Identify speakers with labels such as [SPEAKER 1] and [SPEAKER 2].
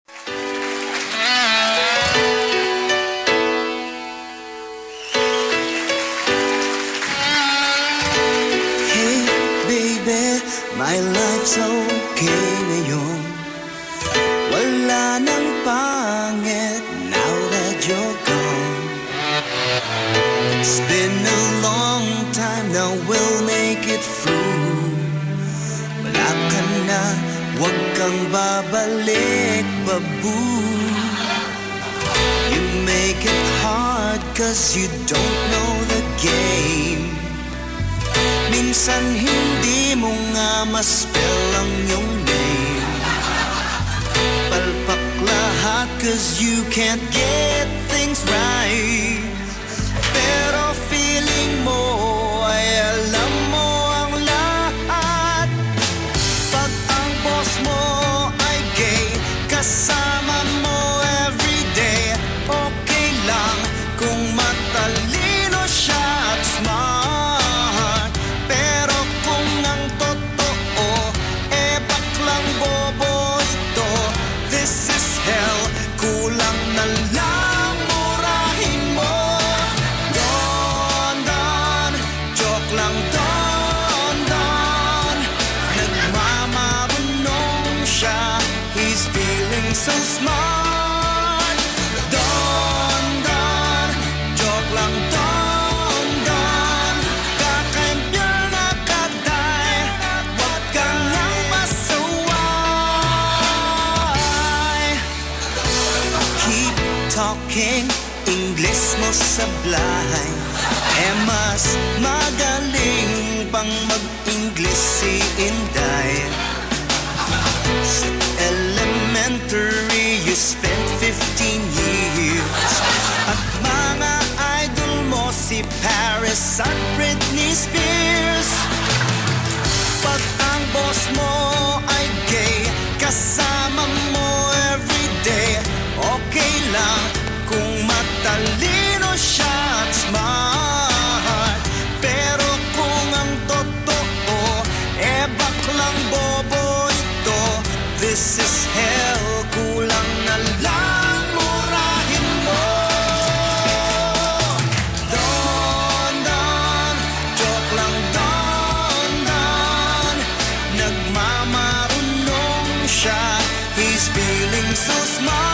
[SPEAKER 1] Hey baby, my life's okay ngayon. Wala nang pangit now that you're gone. It's been a long time, now we'll make it through. Wala ka na, wag kang babalik, babu. You make it hard cause you don't know the game. Minsan hindi mo nga ma-spell ang iyong name. Palpak lahat cause you can't get things right. Pero feeling mo ay alam mo ang lahat. Pag ang boss mo ay gay, kasama mo everyday. Okay lang kung matalino siya at smart. Pero kung ang totoo, eh baklang bobo ito. This is hell, kulang na lang murahin mo. Don Don, joke lang Don Don. Nagmamarunong siya, he's feeling so smart. Don Don, joke lang Don Don. Kakaimbyal na kaday, wag kang nang pasaway. Keep talking, English mo sablay. Eh mas magaling pang mag-English si Inday. Sa elementary, you spent 15 years. At mga idol mo si Paris at Britney Spears. Pag ang boss mo ay gay, kasama mo everyday. Okay lang kung matalino siya at smart. Pero kung ang totoo, eh baklang bobo ito. This is hell, kulang na lang murahin mo. Don Don, joke lang Don Don. Nagmamarunong siya, he's feeling so smart.